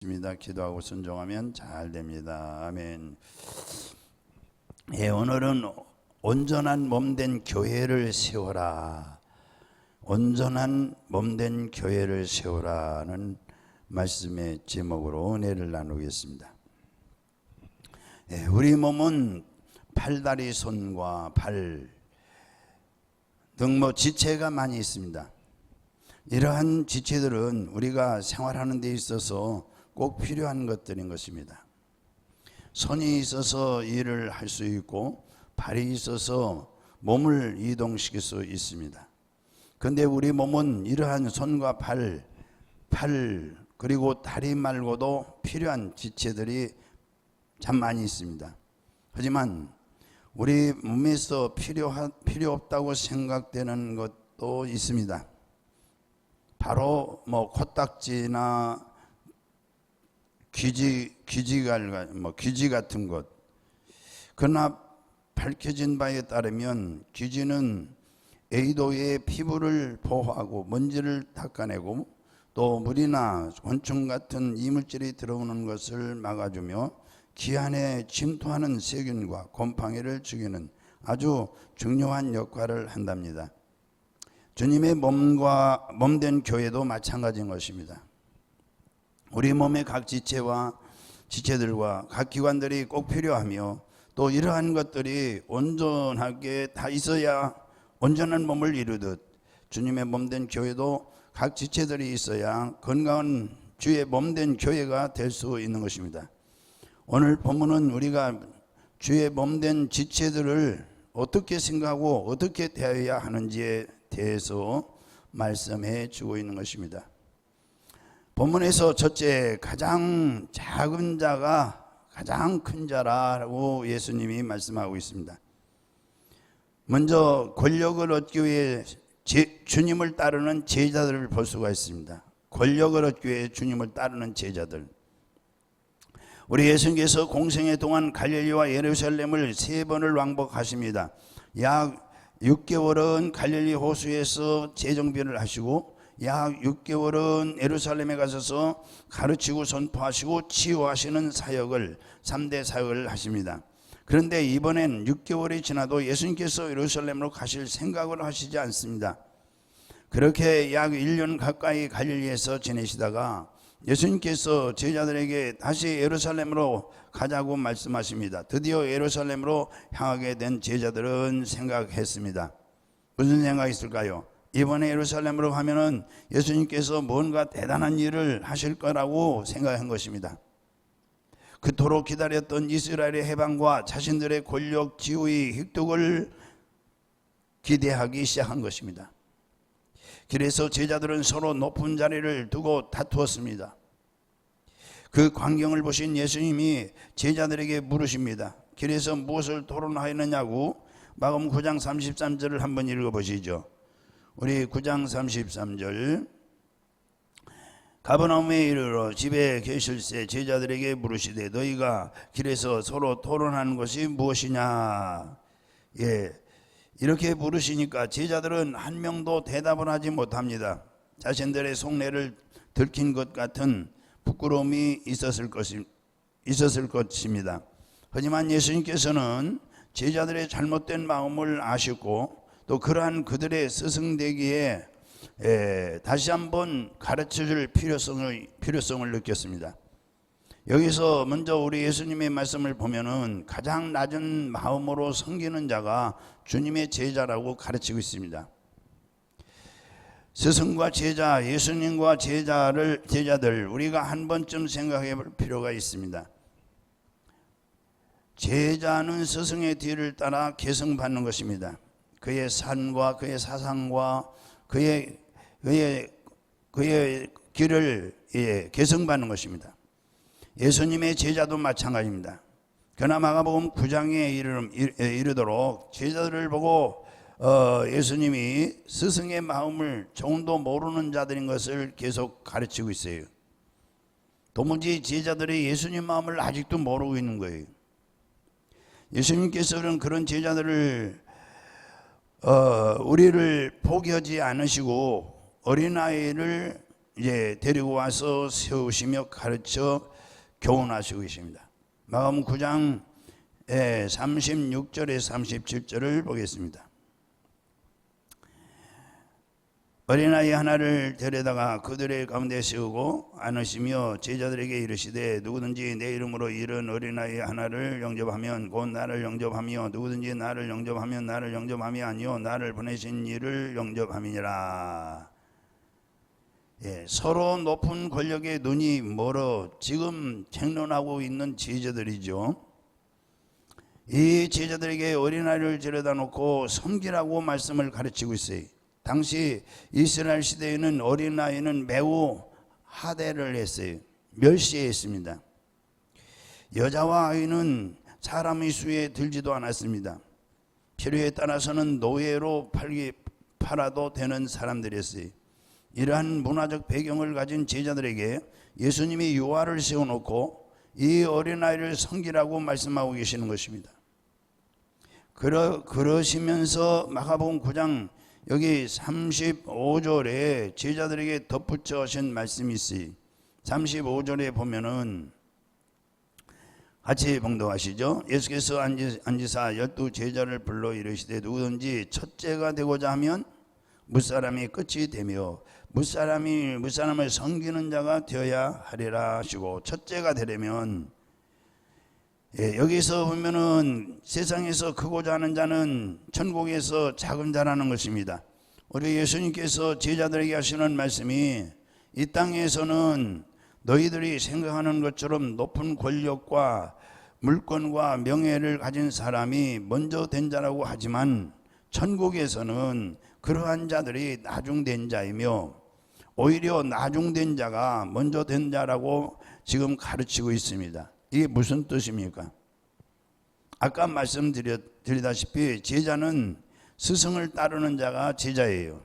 기도하고 순종하면 잘 됩니다. 아멘. 오늘은 온전한 몸된 교회를 세워라. 온전한 몸된 교회를 세워라는 말씀의 제목으로 은혜를 나누겠습니다. 우리 몸은 팔다리, 손과 발 등 지체가 많이 있습니다. 이러한 지체들은 우리가 생활하는 데 있어서 꼭 필요한 것들인 것입니다. 손이 있어서 일을 할 수 있고 발이 있어서 몸을 이동시킬 수 있습니다. 그런데 우리 몸은 이러한 손과 발 그리고 다리 말고도 필요한 지체들이 참 많이 있습니다. 하지만 우리 몸에서 필요 없다고 생각되는 것도 있습니다. 바로 코딱지나 귀지 같은 것. 그러나 밝혀진 바에 따르면 귀지는 애도의 피부를 보호하고 먼지를 닦아내고 또 물이나 곤충 같은 이물질이 들어오는 것을 막아주며 귀 안에 침투하는 세균과 곰팡이를 죽이는 아주 중요한 역할을 한답니다. 주님의 몸된 교회도 마찬가지인 것입니다. 우리 몸의 각 지체들과 각 기관들이 꼭 필요하며 또 이러한 것들이 온전하게 다 있어야 온전한 몸을 이루듯 주님의 몸된 교회도 각 지체들이 있어야 건강한 주의 몸된 교회가 될 수 있는 것입니다. 오늘 본문은 우리가 주의 몸된 지체들을 어떻게 생각하고 어떻게 대해야 하는지에 대해서 말씀해 주고 있는 것입니다. 본문에서 첫째, 가장 작은 자가 가장 큰 자라고 예수님이 말씀하고 있습니다. 먼저 권력을 얻기 위해 주님을 따르는 제자들을 볼 수가 있습니다. 권력을 얻기 위해 주님을 따르는 제자들. 우리 예수님께서 공생애 동안 갈릴리와 예루살렘을 3번을 왕복하십니다. 약 6개월은 갈릴리 호수에서 재정비를 하시고 약 6개월은 예루살렘에 가셔서 가르치고 선포하시고 치유하시는 사역을 3대 사역을 하십니다. 그런데 이번엔 6개월이 지나도 예수님께서 예루살렘으로 가실 생각을 하시지 않습니다. 그렇게 약 1년 가까이 갈릴리에서 지내시다가 예수님께서 제자들에게 다시 예루살렘으로 가자고 말씀하십니다. 드디어 예루살렘으로 향하게 된 제자들은 생각했습니다. 무슨 생각이 있을까요? 이번에 예루살렘으로 가면은 예수님께서 뭔가 대단한 일을 하실 거라고 생각한 것입니다. 그토록 기다렸던 이스라엘의 해방과 자신들의 권력 지위의 획득을 기대하기 시작한 것입니다. 그래서 제자들은 서로 높은 자리를 두고 다투었습니다. 그 광경을 보신 예수님이 제자들에게 물으십니다. 그래서 무엇을 토론하였느냐고. 마가복음 9장 33절을 한번 읽어보시죠. 우리 9장 33절. 가버나움에 이르러 집에 계실새 제자들에게 물으시되 너희가 길에서 서로 토론하는 것이 무엇이냐. 이렇게 물으시니까 제자들은 한 명도 대답을 하지 못합니다. 자신들의 속내를 들킨 것 같은 부끄러움이 있었을 것입니다. 하지만 예수님께서는 제자들의 잘못된 마음을 아셨고 또 그러한 그들의 스승되기에 다시 한번 가르쳐줄 필요성을 느꼈습니다. 여기서 먼저 우리 예수님의 말씀을 보면은 가장 낮은 마음으로 섬기는 자가 주님의 제자라고 가르치고 있습니다. 스승과 제자, 예수님과 제자들 우리가 한 번쯤 생각해 볼 필요가 있습니다. 제자는 스승의 뒤를 따라 계승받는 것입니다. 그의 산과 그의 사상과 그의 길을 계승받는 것입니다. 예수님의 제자도 마찬가지입니다. 그러나 마가복음 9장에 이르도록 제자들을 보고 예수님이 스승의 마음을 조금도 모르는 자들인 것을 계속 가르치고 있어요. 도무지 제자들이 예수님 마음을 아직도 모르고 있는 거예요. 예수님께서는 그런 제자들을 우리를 포기하지 않으시고 어린아이를 이제 데리고 와서 세우시며 가르쳐 교훈하시고 계십니다. 마가복음 9장 36절에서 37절을 보겠습니다. 어린아이 하나를 데려다가 그들의 가운데 세우고 안으시며 제자들에게 이르시되 누구든지 내 이름으로 이른 어린아이 하나를 영접하면 곧 나를 영접하며 누구든지 나를 영접하면 나를 영접함이 아니요 나를 보내신 이를 영접함이니라. 서로 높은 권력의 눈이 멀어 지금 tranh 논하고 있는 제자들이죠. 이 제자들에게 어린아이를 데려다 놓고 섬기라고 말씀을 가르치고 있어요. 당시 이스라엘 시대에는 어린아이는 매우 하대를 했어요. 멸시했습니다. 여자와 아이는 사람의 수에 들지도 않았습니다. 필요에 따라서는 노예로 팔아도 되는 사람들이었어요. 이러한 문화적 배경을 가진 제자들에게 예수님이 유아를 세워놓고 이 어린아이를 섬기라고 말씀하고 계시는 것입니다. 그러시면서 마가복음 9장 여기 35절에 제자들에게 덧붙여 하신 말씀이 있어요. 35절에 보면은 같이 봉독하시죠. 예수께서 앉으사 12제자를 불러 이르시되 누구든지 첫째가 되고자 하면 무사람이 끝이 되며 무사람을 섬기는 자가 되어야 하리라 하시고, 첫째가 되려면 여기서 보면은 세상에서 크고자 하는 자는 천국에서 작은 자라는 것입니다. 우리 예수님께서 제자들에게 하시는 말씀이 이 땅에서는 너희들이 생각하는 것처럼 높은 권력과 물권과 명예를 가진 사람이 먼저 된 자라고 하지만 천국에서는 그러한 자들이 나중된 자이며 오히려 나중된 자가 먼저 된 자라고 지금 가르치고 있습니다. 이게 무슨 뜻입니까? 아까 말씀드리다시피 제자는 스승을 따르는 자가 제자예요.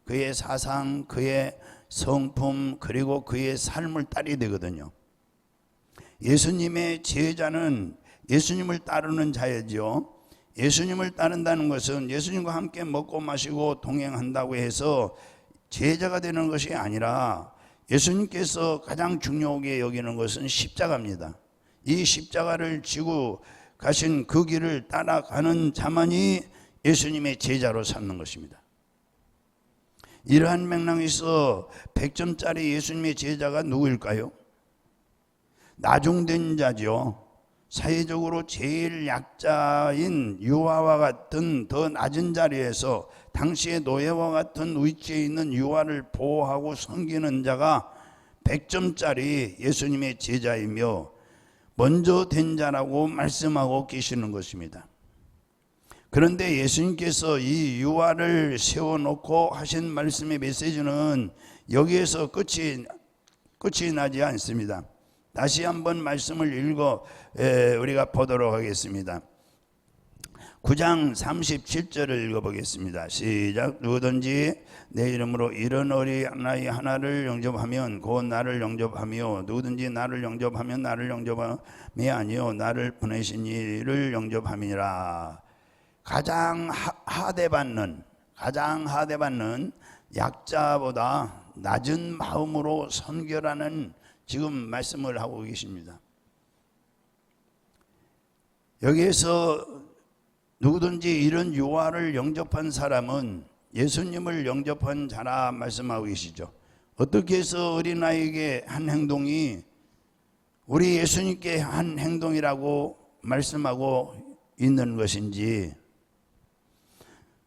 그의 사상, 그의 성품, 그리고 그의 삶을 따르게 되거든요. 예수님의 제자는 예수님을 따르는 자이죠. 예수님을 따른다는 것은 예수님과 함께 먹고 마시고 동행한다고 해서 제자가 되는 것이 아니라 예수님께서 가장 중요하게 여기는 것은 십자가입니다. 이 십자가를 지고 가신 그 길을 따라가는 자만이 예수님의 제자로 삼는 것입니다. 이러한 맥락에서 100점짜리 예수님의 제자가 누구일까요? 나중된 자죠. 사회적으로 제일 약자인 유아와 같은 더 낮은 자리에서 당시의 노예와 같은 위치에 있는 유아를 보호하고 섬기는 자가 100점짜리 예수님의 제자이며 먼저 된 자라고 말씀하고 계시는 것입니다. 그런데 예수님께서 이 유아를 세워놓고 하신 말씀의 메시지는 여기에서 끝이 나지 않습니다. 다시 한번 말씀을 우리가 보도록 하겠습니다. 9장 37절을 읽어보겠습니다. 시작. 누구든지 내 이름으로 이런 어린아이 하나를 영접하면 곧 나를 영접하며 누구든지 나를 영접하면 나를 영접함이 아니요 나를 보내신 이를 영접함이니라. 가장 하대받는 약자보다 낮은 마음으로 섬겨라는 지금 말씀을 하고 계십니다. 여기에서 누구든지 이런 유아를 영접한 사람은 예수님을 영접한 자라 말씀하고 계시죠. 어떻게 해서 어린아이에게 한 행동이 우리 예수님께 한 행동이라고 말씀하고 있는 것인지,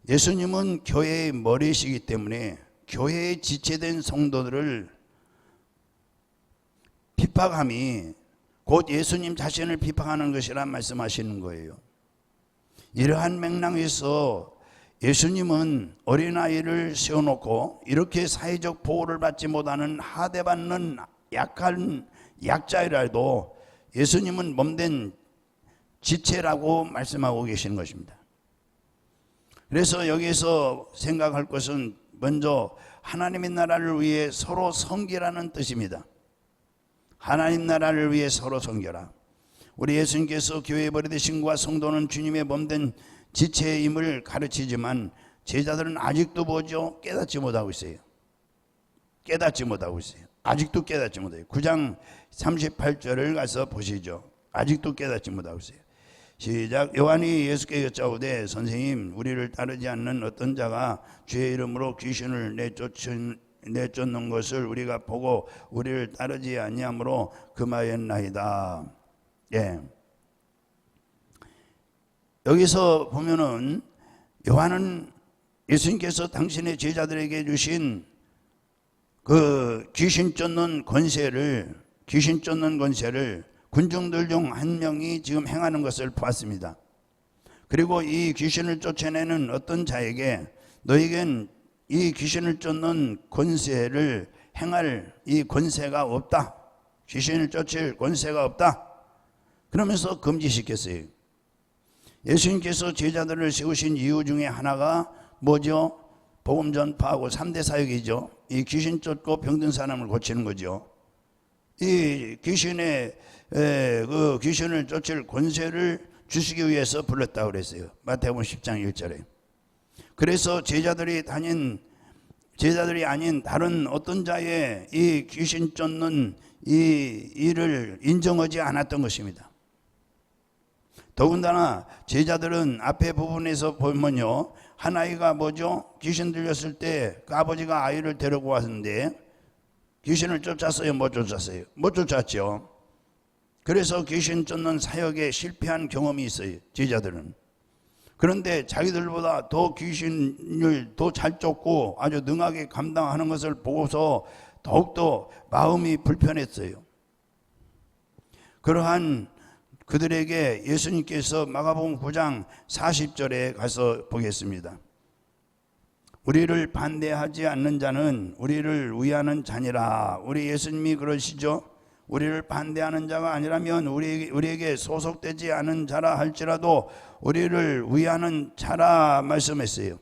예수님은 교회의 머리시기 때문에 교회에 지체된 성도들을 비판함이 곧 예수님 자신을 비판하는 것이라 말씀하시는 거예요. 이러한 맥락에서 예수님은 어린아이를 세워놓고 이렇게 사회적 보호를 받지 못하는 하대받는 약한 약자이라도 예수님은 몸된 지체라고 말씀하고 계시는 것입니다. 그래서 여기서 생각할 것은 먼저 하나님의 나라를 위해 서로 섬기라는 뜻입니다. 하나님 나라를 위해 서로 섬겨라. 우리 예수님께서 교회의 머리되심과 성도는 주님의 몸된 지체임을 가르치지만 제자들은 아직도 뭐죠? 깨닫지 못하고 있어요. 깨닫지 못하고 있어요. 아직도 깨닫지 못해요. 9장 38절을 가서 보시죠. 아직도 깨닫지 못하고 있어요. 시작. 요한이 예수께 여짜오되 선생님, 우리를 따르지 않는 어떤 자가 주의 이름으로 귀신을 내쫓는 것을 우리가 보고 우리를 따르지 아니하므로 금하였나이다. 예. 여기서 보면은 요한은 예수님께서 당신의 제자들에게 주신 그 귀신 쫓는 권세를 군중들 중 한 명이 지금 행하는 것을 보았습니다. 그리고 이 귀신을 쫓아내는 어떤 자에게 너에겐 이 귀신을 쫓는 권세를 행할 이 권세가 없다. 귀신을 쫓을 권세가 없다. 그러면서 금지시켰어요. 예수님께서 제자들을 세우신 이유 중에 하나가 뭐죠? 복음 전파하고 3대 사역이죠. 이 귀신 쫓고 병든 사람을 고치는 거죠. 이 귀신의 그 귀신을 쫓을 권세를 주시기 위해서 불렀다고 그랬어요. 마태복음 10장 1절에. 그래서 제자들이 아닌 다른 어떤 자의 이 귀신 쫓는 이 일을 인정하지 않았던 것입니다. 더군다나 제자들은 앞에 부분에서 보면요, 한 아이가 뭐죠? 귀신 들렸을 때 그 아버지가 아이를 데리고 왔는데 귀신을 쫓았어요? 못 쫓았어요? 못 쫓았죠. 그래서 귀신 쫓는 사역에 실패한 경험이 있어요, 제자들은. 그런데 자기들보다 더 귀신을 더 잘 쫓고 아주 능하게 감당하는 것을 보고서 더욱더 마음이 불편했어요. 그러한 그들에게 예수님께서 마가복음 9장 40절에 가서 보겠습니다. 우리를 반대하지 않는 자는 우리를 위하는 자니라. 우리 예수님이 그러시죠. 우리를 반대하는 자가 아니라면 우리에게 소속되지 않은 자라 할지라도 우리를 위하는 자라 말씀했어요.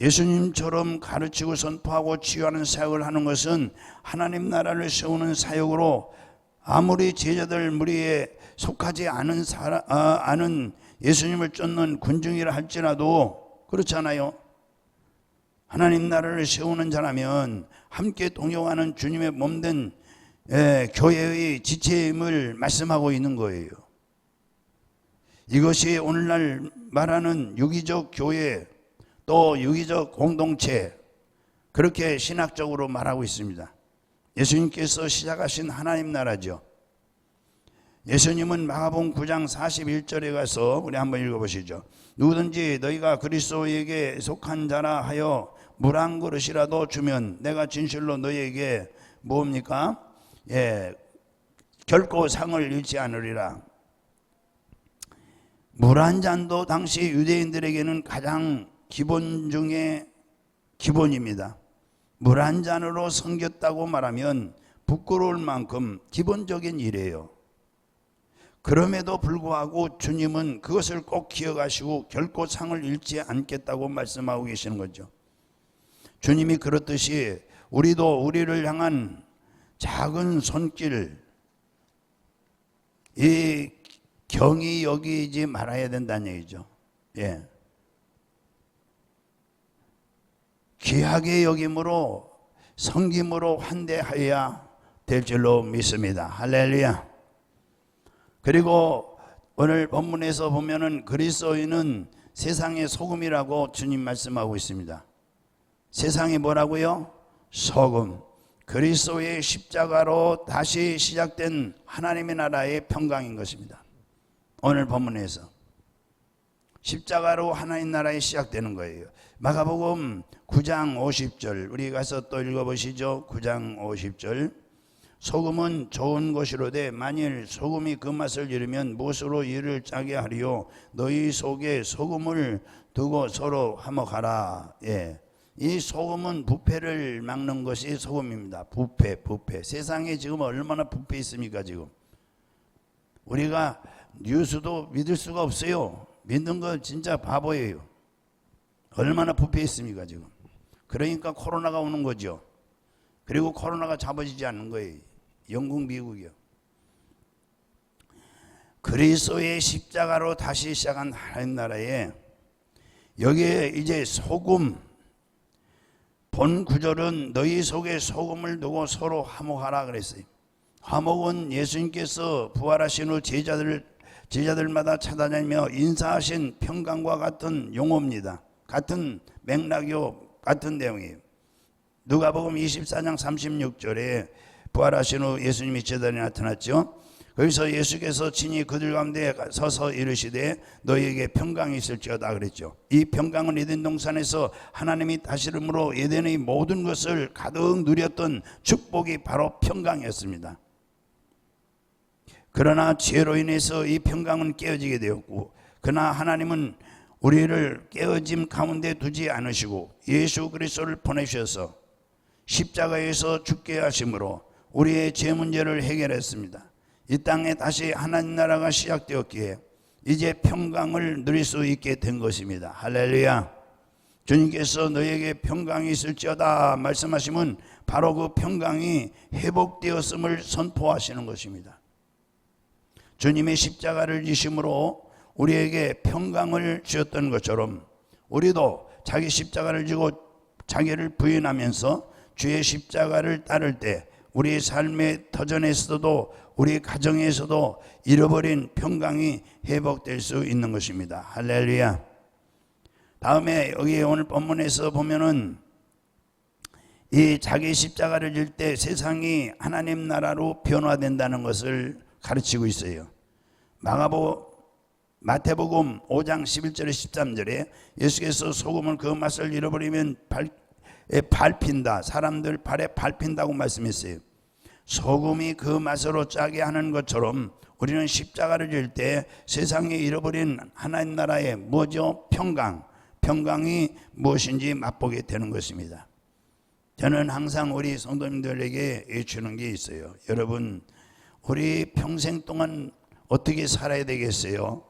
예수님처럼 가르치고 선포하고 치유하는 사역을 하는 것은 하나님 나라를 세우는 사역으로 아무리 제자들 무리에 속하지 않은 예수님을 쫓는 군중이라 할지라도 그렇잖아요. 하나님 나라를 세우는 자라면 함께 동역하는 주님의 몸된 교회의 지체임을 말씀하고 있는 거예요. 이것이 오늘날 말하는 유기적 교회 또 유기적 공동체, 그렇게 신학적으로 말하고 있습니다. 예수님께서 시작하신 하나님 나라죠. 예수님은 마가복음 9장 41절에 가서 우리 한번 읽어보시죠. 누구든지 너희가 그리스도에게 속한 자라 하여 물 한 그릇이라도 주면 내가 진실로 너희에게 뭡니까? 결코 상을 잃지 않으리라. 물 한 잔도 당시 유대인들에게는 가장 기본 중에 기본입니다. 물 한 잔으로 섬겼다고 말하면 부끄러울 만큼 기본적인 일이에요. 그럼에도 불구하고 주님은 그것을 꼭 기억하시고 결코 상을 잃지 않겠다고 말씀하고 계시는 거죠. 주님이 그렇듯이 우리도 우리를 향한 작은 손길, 이 경히 여기지 말아야 된다는 얘기죠. 예. 귀하게 여김으로 섬김으로 환대하여야 될 줄로 믿습니다. 할렐루야. 그리고 오늘 본문에서 보면은 그리스도인은 세상의 소금이라고 주님 말씀하고 있습니다. 세상이 뭐라고요? 소금. 그리스도의 십자가로 다시 시작된 하나님의 나라의 평강인 것입니다. 오늘 본문에서 십자가로 하나님 나라에 시작되는 거예요. 마가복음 9장 50절 우리 가서 또 읽어보시죠. 9장 50절. 소금은 좋은 것이로되 만일 소금이 그 맛을 잃으면 무엇으로 이를 짜게 하리요? 너희 속에 소금을 두고 서로 화목하라. 예. 이 소금은 부패를 막는 것이 소금입니다. 부패. 세상에 지금 얼마나 부패 있습니까 지금. 우리가 뉴스도 믿을 수가 없어요. 믿는 거 진짜 바보예요. 얼마나 부패 있습니까 지금. 그러니까 코로나가 오는 거죠. 그리고 코로나가 잡아지지 않는 거예요. 영국, 미국이요. 그리스도의 십자가로 다시 시작한 하나님 나라에 여기에 이제 소금, 본 구절은 너희 속에 소금을 두고 서로 화목하라 그랬어요. 화목은 예수님께서 부활하신 후 제자들마다 찾아다니며 인사하신 평강과 같은 용어입니다. 같은 맥락이요, 같은 내용이에요. 누가복음 24장 36절에 부활하신 후 예수님이 제자들에 나타났죠. 거기서 예수께서 친히 그들 가운데 서서 이르시되 너희에게 평강이 있을지어다 그랬죠. 이 평강은 에덴 동산에서 하나님이 다스림으로 에덴의 모든 것을 가득 누렸던 축복이 바로 평강이었습니다. 그러나 죄로 인해서 이 평강은 깨어지게 되었고, 그러나 하나님은 우리를 깨어짐 가운데 두지 않으시고 예수 그리스도를 보내셔서 십자가에서 죽게 하심으로 우리의 죄 문제를 해결했습니다. 이 땅에 다시 하나님 나라가 시작되었기에 이제 평강을 누릴 수 있게 된 것입니다. 할렐루야. 주님께서 너에게 평강이 있을지어다 말씀하시면 바로 그 평강이 회복되었음을 선포하시는 것입니다. 주님의 십자가를 지심으로 우리에게 평강을 주었던 것처럼 우리도 자기 십자가를 지고 자기를 부인하면서 주의 십자가를 따를 때 우리 삶의 터전에서도 우리 가정에서도 잃어버린 평강이 회복될 수 있는 것입니다. 할렐루야. 다음에 여기 오늘 본문에서 보면은 이 자기 십자가를 질 때 세상이 하나님 나라로 변화된다는 것을 가르치고 있어요. 마태복음 5장 11절에 13절에 예수께서 소금을 그 맛을 잃어버리면 밟힌다. 사람들 발에 밟힌다고 말씀했어요. 소금이 그 맛으로 짜게 하는 것처럼 우리는 십자가를 질 때 세상에 잃어버린 하나님 나라의 뭐죠? 평강이 무엇인지 맛보게 되는 것입니다. 저는 항상 우리 성도님들에게 주는 게 있어요. 여러분, 우리 평생 동안 어떻게 살아야 되겠어요?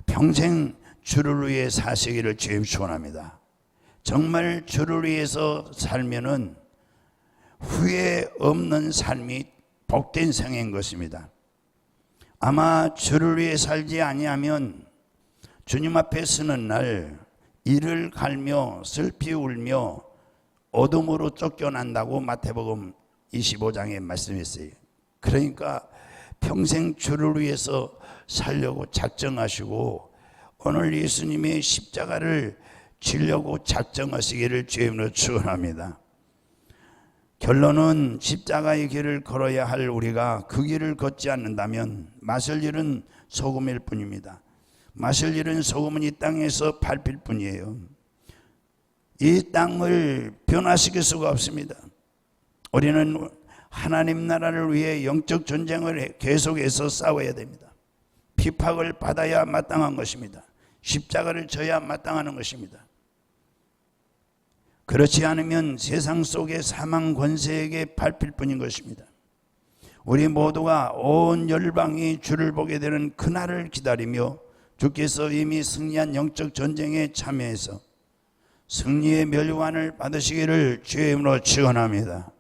평생 주를 위해 사시기를 주님 축원합니다. 정말 주를 위해서 살면은 후회 없는 삶이 복된 생인 것입니다. 아마 주를 위해 살지 아니하면 주님 앞에 서는 날 이를 갈며 슬피 울며 어둠으로 쫓겨난다고 마태복음 25장에 말씀했어요. 그러니까 평생 주를 위해서 살려고 작정하시고 오늘 예수님의 십자가를 지려고 작정하시기를 주님으로 축원합니다. 결론은 십자가의 길을 걸어야 할 우리가 그 길을 걷지 않는다면 마실 일은 소금일 뿐입니다. 마실 일은 소금은 이 땅에서 밟힐 뿐이에요. 이 땅을 변화시킬 수가 없습니다. 우리는 하나님 나라를 위해 영적 전쟁을 계속해서 싸워야 됩니다. 핍박을 받아야 마땅한 것입니다. 십자가를 져야 마땅한 것입니다. 그렇지 않으면 세상 속의 사망 권세에게 밟힐 뿐인 것입니다. 우리 모두가 온 열방이 주를 보게 되는 그날을 기다리며 주께서 이미 승리한 영적 전쟁에 참여해서 승리의 멸관을 받으시기를 주의 이름으로 축원합니다.